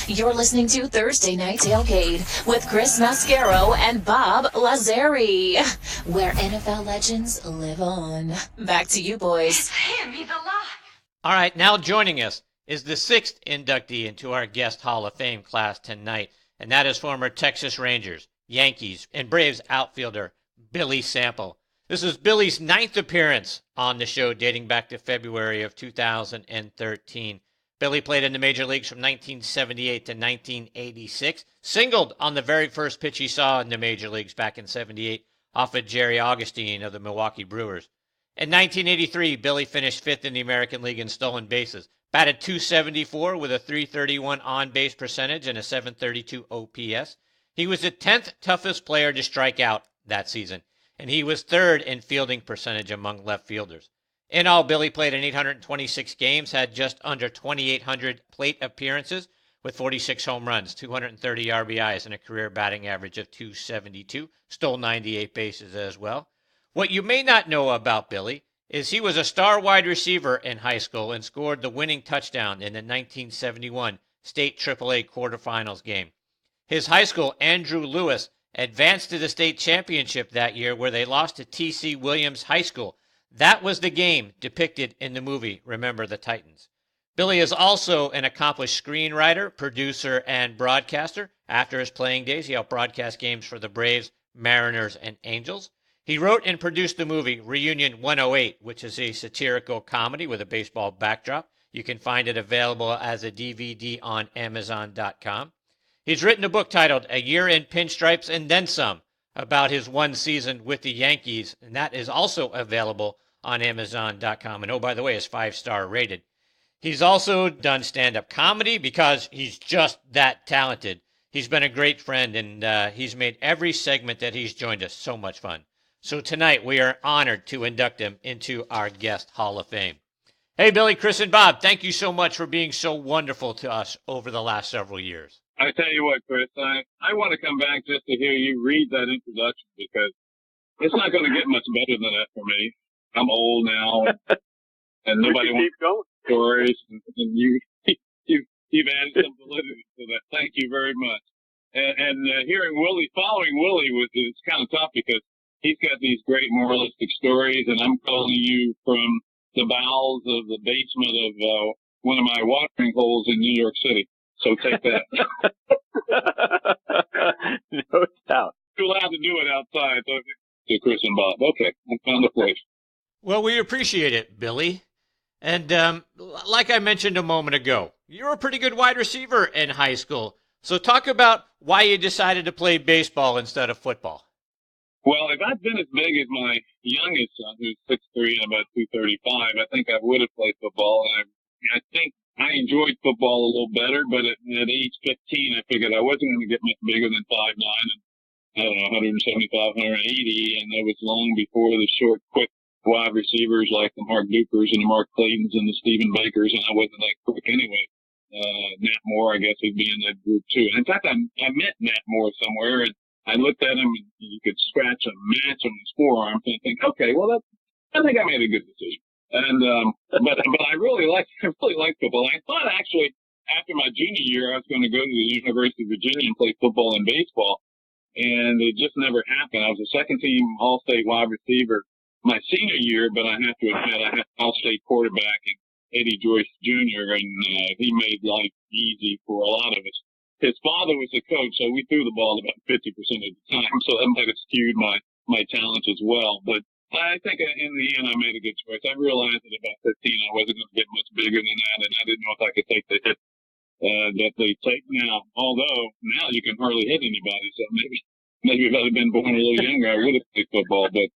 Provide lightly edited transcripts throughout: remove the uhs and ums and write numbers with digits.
You're listening to Thursday Night Tailgate with Chris Mascaro and Bob Lazari, where NFL legends live on. Back to you, boys. Hand me the lot. All right, now joining us is the sixth inductee into our guest Hall of Fame class tonight, and that is former Texas Rangers, Yankees, and Braves outfielder Billy Sample. This is Billy's ninth appearance on the show dating back to February of 2013. Billy played in the major leagues from 1978 to 1986, singled on the very first pitch he saw in the major leagues back in 78 off of Jerry Augustine of the Milwaukee Brewers. In 1983, Billy finished fifth in the American League in stolen bases, batted .274 with a .331 on-base percentage and a .732 OPS. He was the 10th toughest player to strike out that season, and he was third in fielding percentage among left fielders. In all, Billy played in 826 games, had just under 2,800 plate appearances with 46 home runs, 230 RBIs, and a career batting average of .272, stole 98 bases as well. What you may not know about Billy is he was a star wide receiver in high school and scored the winning touchdown in the 1971 state AAA quarterfinals game. His high school, Andrew Lewis, advanced to the state championship that year where they lost to T.C. Williams High School. That was the game depicted in the movie Remember the Titans. Billy is also an accomplished screenwriter, producer, and broadcaster. After his playing days, he helped broadcast games for the Braves, Mariners, and Angels. He wrote and produced the movie Reunion 108, which is a satirical comedy with a baseball backdrop. You can find it available as a DVD on Amazon.com. He's written a book titled A Year in Pinstripes and Then Some about his one season with the Yankees, and that is also available on Amazon.com. And oh, by the way, it's 5-star rated. He's also done stand-up comedy because he's just that talented. He's been a great friend, and he's made every segment that he's joined us so much fun. So tonight we are honored to induct him into our guest Hall of Fame. Hey, Billy, Chris, and Bob, thank you so much for being so wonderful to us over the last several years. I tell you what, Chris, I want to come back just to hear you read that introduction because it's not going to get much better than that for me. I'm old now, and nobody wants stories, and you've added some validity to that. Thank you very much. And hearing Willie, following Willie is kind of tough because he's got these great moralistic stories, and I'm calling you from the bowels of the basement of one of my watering holes in New York City. So take that. No doubt. You're allowed to do it outside, to Chris and Bob. Okay, I found a place. Well, we appreciate it, Billy. And like I mentioned a moment ago, you're a pretty good wide receiver in high school. So talk about why you decided to play baseball instead of football. Well, if I'd been as big as my youngest son, who's 6'3" and about 235, I think I would have played football. And I think I enjoyed football a little better, but at age 15, I figured I wasn't going to get much bigger than 5'9", and I don't know, 175, 180, and that was long before the short, quick wide receivers like the Mark Dukers and the Mark Claytons and the Stephen Bakers, and I wasn't that quick anyway. Nat Moore, I guess, would be in that group too. And in fact, I met Nat Moore somewhere, and I looked at him, and you could scratch a match on his forearm, and think, okay, well, I think I made a good decision. And but I really liked football. I thought actually after my junior year I was going to go to the University of Virginia and play football and baseball, and it just never happened. I was a second team All-State wide receiver my senior year, but I have to admit I had All-State quarterback and Eddie Joyce Jr. and he made life easy for a lot of us. His father was a coach, so we threw the ball about 50% of the time, so that might have skewed my talents as well. But I think in the end I made a good choice. I realized at about 15 I wasn't going to get much bigger than that, and I didn't know if I could take the hit that they take now. Although now you can hardly hit anybody, so maybe if I'd have been born a little younger I would have played football. But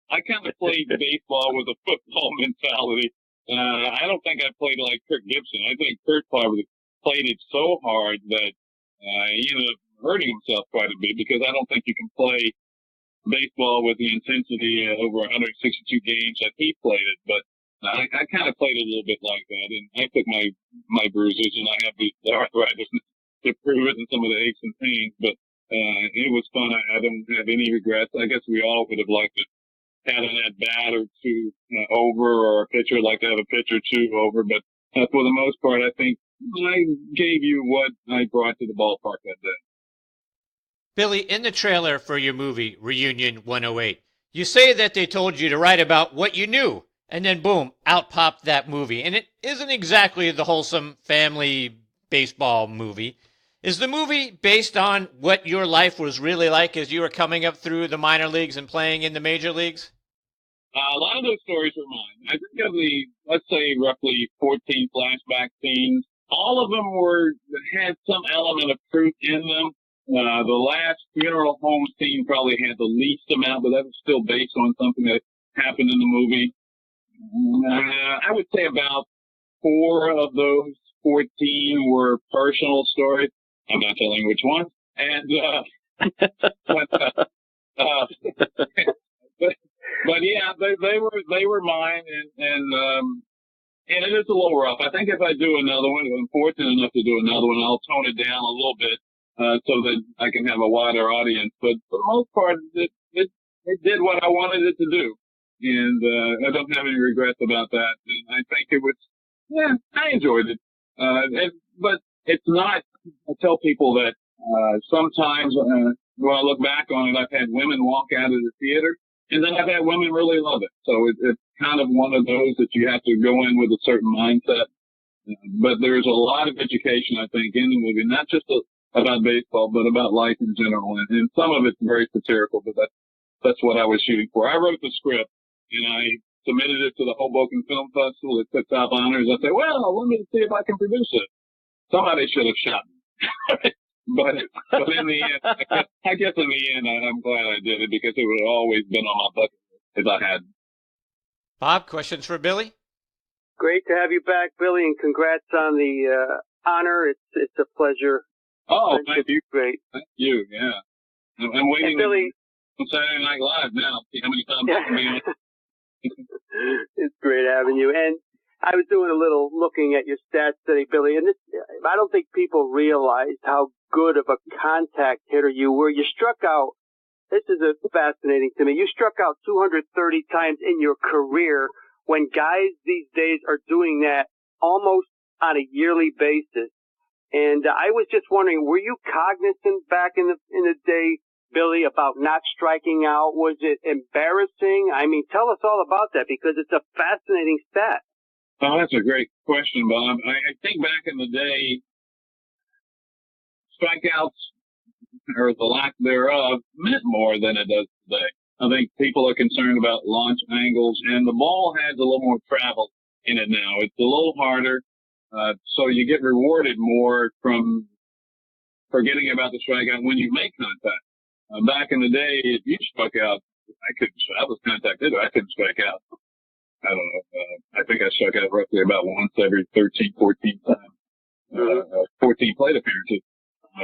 I kind of played baseball with a football mentality. I don't think I played like Kirk Gibson. I think Kirk probably played it so hard that he ended up hurting himself quite a bit because I don't think you can play baseball with the intensity over 162 games that he played it. But I kind of played it a little bit like that, and I took my bruises and I have the arthritis to prove it and some of the aches and pains. But it was fun. I don't have any regrets. I guess we all would have liked to have an at-bat or two over, or a pitcher would like to have a pitch or two over. But for the most part, I think I gave you what I brought to the ballpark that day. Billy, in the trailer for your movie, Reunion 108, you say that they told you to write about what you knew, and then boom, out popped that movie. And it isn't exactly the wholesome family baseball movie. Is the movie based on what your life was really like as you were coming up through the minor leagues and playing in the major leagues? A lot of those stories are mine. I think of the, let's say, roughly 14 flashback scenes. All of them had some element of truth in them. The last funeral home scene probably had the least amount, but that was still based on something that happened in the movie. I would say about 4 of those 14 were personal stories. I'm not telling which ones. And but yeah, they were mine, and it is a little rough. I think if I do another one, if I'm fortunate enough to do another one, I'll tone it down a little bit so that I can have a wider audience. But for the most part, it did what I wanted it to do, and I don't have any regrets about that. And I think it was, yeah, I enjoyed it. But it's not. I tell people that sometimes when I look back on it, I've had women walk out of the theater. And then I've had women really love it. So it's kind of one of those that you have to go in with a certain mindset. But there's a lot of education, I think, in the movie, not just about baseball, but about life in general. And some of it's very satirical, but that's what I was shooting for. I wrote the script, and I submitted it to the Hoboken Film Festival. It took top honors. I said, well, let me see if I can produce it. Somebody should have shot me. But in the end, I guess in the end, I'm glad I did it because it would have always been on my bucket list if I had. Bob, questions for Billy? Great to have you back, Billy, and congrats on the honor. It's a pleasure. Oh, thank you. Great. Thank you. Yeah. I'm waiting Billy, on Saturday Night Live now. See how many times I can be on. It's great having you. And I was doing a little looking at your stats today, Billy, and I don't think people realize how good of a contact hitter you were. You struck out, this is fascinating to me, you struck out 230 times in your career when guys these days are doing that almost on a yearly basis. And I was just wondering, were you cognizant back in the day, Billy, about not striking out? Was it embarrassing? I mean, tell us all about that because it's a fascinating stat. Oh, that's a great question, Bob. I think back in the day, strikeouts, or the lack thereof, meant more than it does today. I think people are concerned about launch angles, and the ball has a little more travel in it now. It's a little harder, so you get rewarded more from forgetting about the strikeout when you make contact. Back in the day, if you struck out, I was contact hitter, I couldn't strike out. I don't know. I think I struck out roughly about once every 13, 14 times. 14 plate appearances.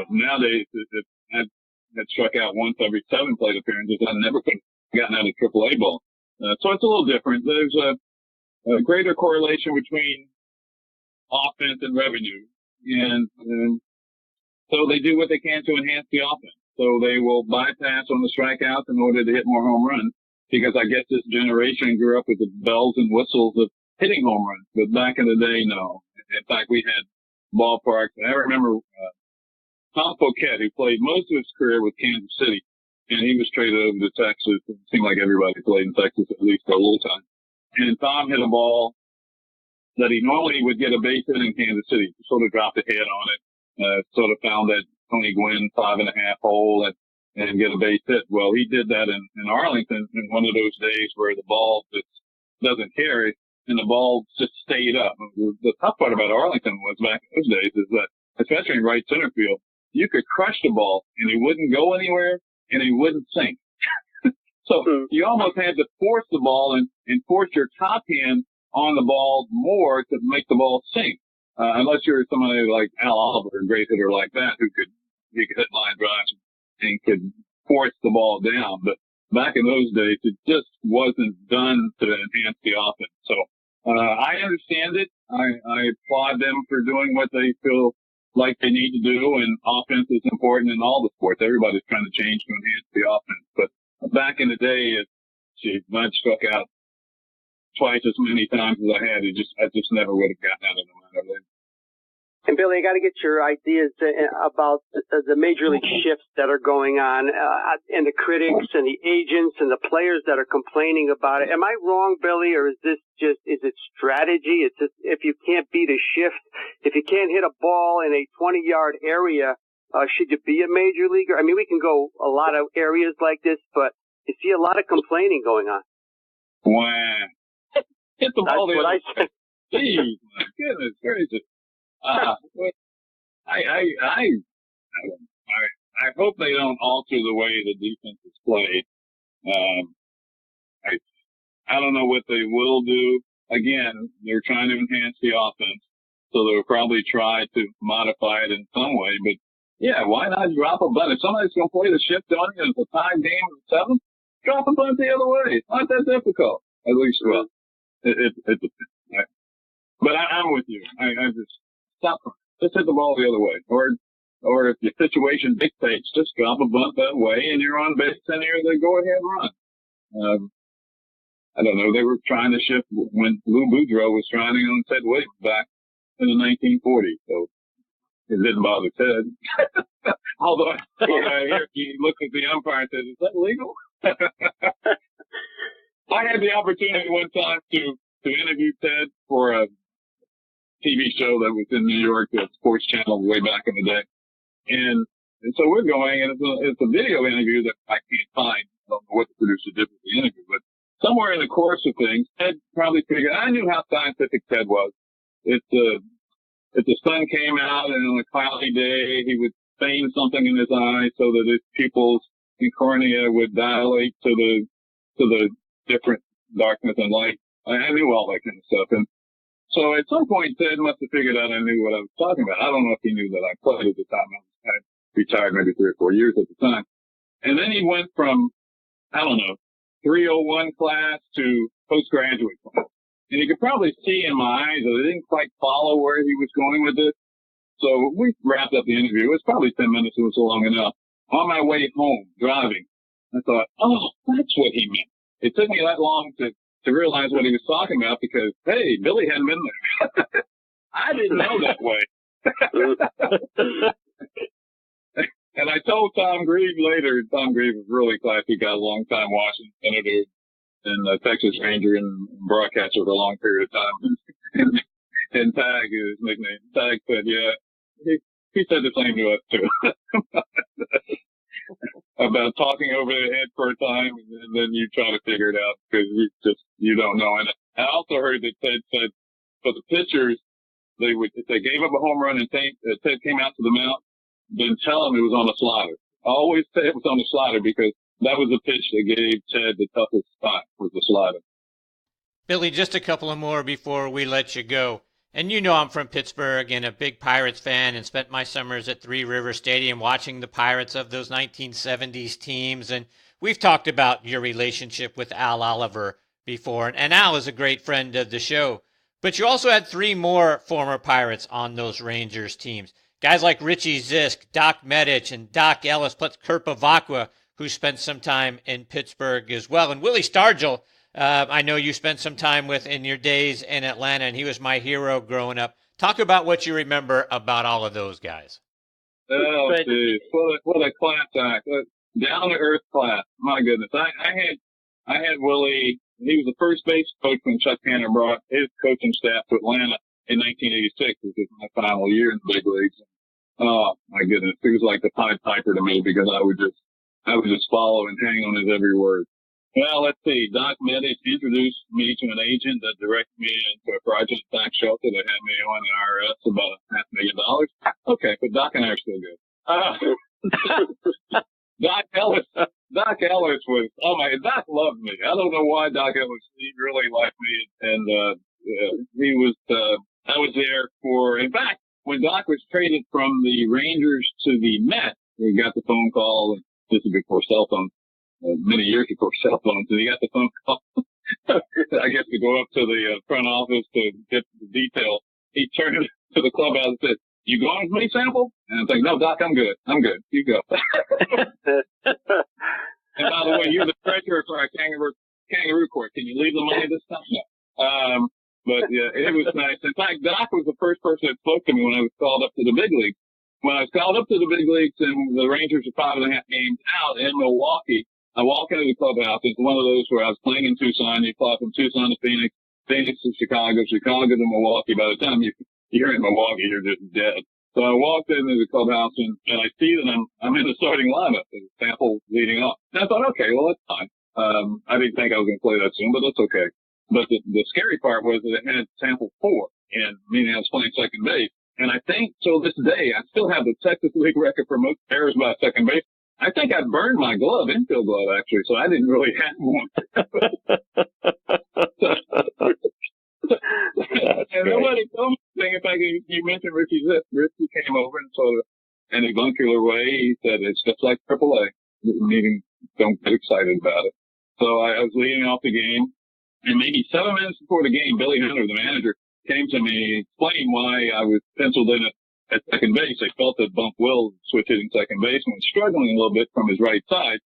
Nowadays, if I had struck out once every 7 plate appearances, I never could have gotten out of AAA ball. So it's a little different. There's a greater correlation between offense and revenue. And so they do what they can to enhance the offense. So they will bypass on the strikeouts in order to hit more home runs. Because I guess this generation grew up with the bells and whistles of hitting home runs. But back in the day, no. In fact, we had ballparks. I remember Tom Poquette, who played most of his career with Kansas City, and he was traded over to Texas. It seemed like everybody played in Texas at least for a little time. And Tom hit a ball that he normally would get a base hit in Kansas City. He sort of dropped a head on it, sort of found that Tony Gwynn 5.5 hole and get a base hit. Well, he did that in Arlington in one of those days where the ball just doesn't carry and the ball just stayed up. The tough part about Arlington was back in those days is that, especially in right center field, you could crush the ball and it wouldn't go anywhere and it wouldn't sink. So you almost had to force the ball and force your top hand on the ball more to make the ball sink. Unless you're somebody like Al Oliver, a great hitter like that, who could hit line drives and could force the ball down. But back in those days, it just wasn't done to enhance the offense. So I understand it. I applaud them for doing what they feel like they need to do, and offense is important in all the sports. Everybody's trying to change to enhance the offense. But back in the day, I struck out twice as many times as I had. I just never would have gotten out of the minor league. And Billy, I got to get your ideas about the major league shifts that are going on, and the critics and the agents and the players that are complaining about it. Am I wrong, Billy, or is it strategy? It's just, if you can't beat a shift, if you can't hit a ball in a 20-yard area, should you be a major leaguer? I mean, we can go a lot of areas like this, but you see a lot of complaining going on. Wow. Hit the ball the other way. Jeez, my goodness gracious. I hope they don't alter the way the defense is played. I don't know what they will do. Again, they're trying to enhance the offense, so they'll probably try to modify it in some way. But yeah, why not drop a bunt? If somebody's going to play the shift on you and it's a tie game of 7, drop a bunt the other way. It's not that difficult. At least, well, it depends. But I'm with you. I just stop. Just hit the ball the other way. Or if your situation dictates, just drop a bunt that way and you're on base and you're the go-ahead run. I don't know. They were trying to shift when Lou Boudreau was trying on Ted Williams back in the 1940s. So it didn't bother Ted. Although I hear he looked at the umpire and said, "Is that legal?" I had the opportunity one time to interview Ted for a TV show that was in New York, the Sports Channel, way back in the day. And so we're going, and it's a video interview that I can't find. I don't know what the producer did with the interview, but somewhere in the course of things, Ted probably figured, I knew how scientific Ted was. If the sun came out and on a cloudy day, he would feign something in his eye so that his pupils and cornea would dilate to the different darkness and light. I knew all that kind of stuff. And so at some point, Ted must have figured out I knew what I was talking about. I don't know if he knew that I played at the time. I retired maybe 3 or 4 years at the time. And then he went from, I don't know, 301 class to postgraduate class. And you could probably see in my eyes that I didn't quite follow where he was going with this. So we wrapped up the interview. It was probably 10 minutes. It was long enough. On my way home, driving, I thought, oh, that's what he meant. It took me that long to realize what he was talking about because, hey, Billy hadn't been there. I didn't know that way. And I told Tom Grieve later, Tom Grieve was really classy guy, long-time Washington Senator and a Texas Ranger and broadcaster for a long period of time. And Tag, his nickname, Tag said, yeah, he said the same to us too. About talking over their head for a time and then you try to figure it out because you don't know. And I also heard that Ted said for the pitchers, if they gave up a home run and Ted came out to the mound, then tell him it was on a slider. Always say it was on the slider because that was the pitch that gave Ted the toughest spot, was the slider. Billy, just a couple of more before we let you go. And you know I'm from Pittsburgh and a big Pirates fan and spent my summers at Three River Stadium watching the Pirates of those 1970s teams. And we've talked about your relationship with Al Oliver before. And Al is a great friend of the show. But you also had 3 more former Pirates on those Rangers teams. Guys like Richie Zisk, Doc Medich, and Doc Ellis, plus Kurt Bavacqua, who spent some time in Pittsburgh as well. And Willie Stargell, I know you spent some time with in your days in Atlanta, and he was my hero growing up. Talk about what you remember about all of those guys. Oh, geez. What a class act. Down-to-earth class. My goodness. I had Willie. He was the first base coach when Chuck Hanna brought his coaching staff to Atlanta in 1986, which was my final year in the big leagues. Oh, my goodness. He was like the Pied Piper to me because I would just follow and hang on his every word. Well, let's see. Doc Medich introduced me to an agent that directed me into a fraudulent tax shelter that had me on the IRS about $500,000. Okay, but Doc and I are still good. Doc Ellis was, Doc loved me. I don't know why Doc Ellis, he really liked me. And, he was, I was there for, in fact, when Doc was traded from the Rangers to the Mets, we got the phone call, and this is before cell phones. Many years before cell phones, and he got the phone call, I guess, to go up to the front office to get the detail. He turned to the clubhouse and said, "You going with me, Sample?" And I'm like, "No, Doc, I'm good. You go." And by the way, you're the treasurer for our kangaroo court. Can you leave the money this time? No. But yeah, it was nice. In fact, Doc was the first person that spoke to me when I was called up to the big leagues. When I was called up to the big leagues and the Rangers were 5.5 games out in Milwaukee, I walk into the clubhouse. It's one of those where I was playing in Tucson. You fly from Tucson to Phoenix, Phoenix to Chicago, Chicago to Milwaukee. By the time you're in Milwaukee, you're just dead. So I walked into the clubhouse and I see that I'm in the starting lineup. And Sample leading off. And I thought, okay, well that's fine. I didn't think I was going to play that soon, but that's okay. But the scary part was that it had Sample 4, and meaning I was playing second base. And I think till this day, I still have the Texas League record for most errors by second base. I think I burned my glove, infield glove actually, so I didn't really have one. And nobody told me anything. In fact, you mentioned Richie Zip. Richie came over and sort of, in a gluncular way, he said, it's just like AAA. Meaning, don't get excited about it. So I was leading off the game, and maybe 7 minutes before the game, Billy Hunter, the manager, came to me, explained why I was penciled in at second base. They felt that Bump Will switch hitting second base and was struggling a little bit from his right side.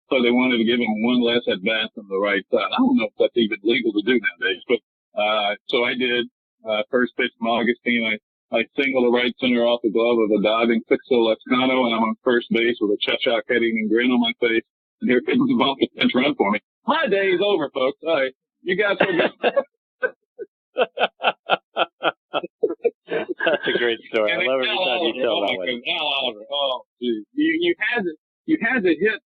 So they wanted to give him one less at bat from the right side. I don't know if that's even legal to do nowadays, but, so I did, first pitch from Augustine. I singled the right center off the glove of a diving Fixo Lescano, and I'm on first base with a Cheshire heading and grin on my face. And here comes the Bump to pinch run for me. My day is over, folks. All right. You guys will get That's a great story. I love every time you tell that one. Oh, geez. You had to hit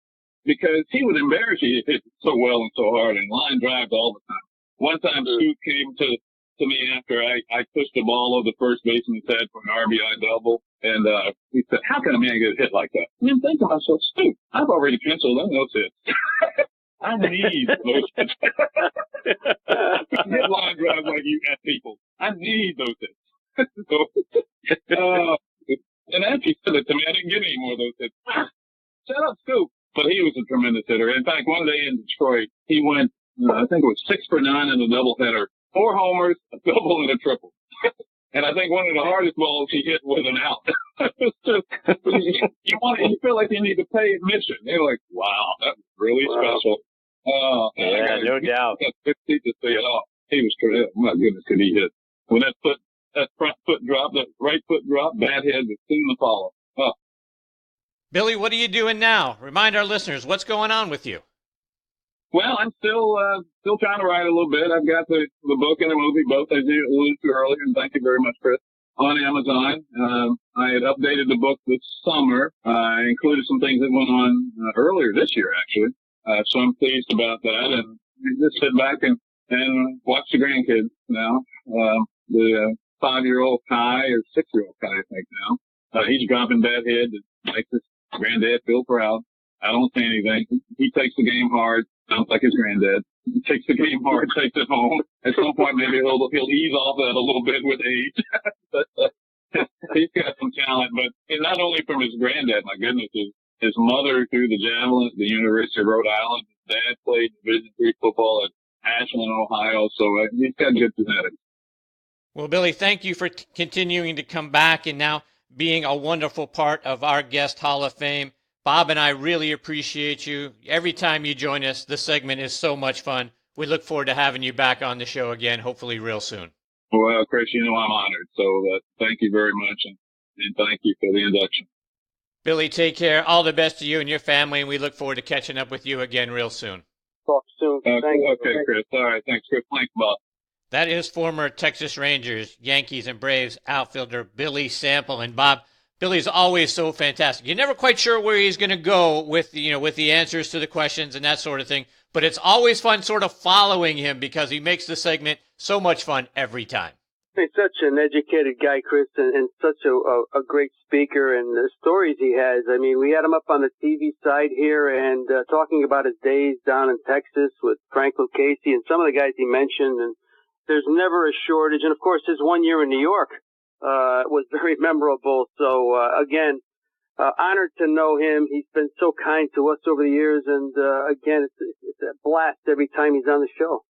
because he would embarrass you. He hit so well and so hard and line drives all the time. One time, Scoot came to me after I pushed the ball over the first baseman's head for an RBI double, and he said, "How can a man get hit like that?" And I'm thinking to myself, "Scoot, I've already penciled in those hits." I need those hits. Hit line drives like you at people. I need those hits. And after he said it to me, I didn't get any more of those hits. Shut up, Scoop. But he was a tremendous hitter. In fact, one day in Detroit, he went, I think it was 6 for 9 in a doubleheader, 4 homers, a double, and a triple. And I think one of the hardest balls he hit was an out. It's just, you feel like you need to pay admission. You're like, wow, that was really special. Yeah, no doubt. To see it all. He was terrific. My goodness, could he hit? When that front foot dropped, that right foot dropped, bad head was soon to follow. Oh. Billy, what are you doing now? Remind our listeners, what's going on with you? Well, I'm still trying to write a little bit. I've got the book and the movie, both as you alluded to earlier, and thank you very much, Chris, on Amazon. I had updated the book this summer. I included some things that went on earlier this year, actually. So I'm pleased about that, and just sit back and watch the grandkids now. The 5-year-old Kai, or 6-year-old Kai, I think now. He's dropping bad head that makes his granddad feel proud. I don't say anything. He takes the game hard. Sounds like his granddad. He takes the game hard, takes it home. At some point, maybe he'll ease off that a little bit with age. But he's got some talent. But not only from his granddad, my goodness, his mother threw the javelin at the University of Rhode Island. His dad played Division III football at Ashland, Ohio. So he's got good genetics. Well, Billy, thank you for continuing to come back and now being a wonderful part of our Guest Hall of Fame. Bob and I really appreciate you. Every time you join us, the segment is so much fun. We look forward to having you back on the show again, hopefully real soon. Well, Chris, I'm honored. So thank you very much, and thank you for the induction. Billy, take care. All the best to you and your family, and we look forward to catching up with you again real soon. Talk soon. Okay, Chris. All right. Thanks, Chris. Thanks, Bob. That is former Texas Rangers, Yankees, and Braves outfielder Billy Sample. And Bob, Billy's always so fantastic. You're never quite sure where he's going to go with the answers to the questions and that sort of thing. But it's always fun sort of following him because he makes the segment so much fun every time. He's such an educated guy, Chris, and such a great speaker, and the stories he has. I mean, we had him up on the TV side here and talking about his days down in Texas with Frank Lucchese and some of the guys he mentioned. And there's never a shortage. And, of course, his 1 year in New York was very memorable. So, again, honored to know him. He's been so kind to us over the years. And, again, it's a blast every time he's on the show.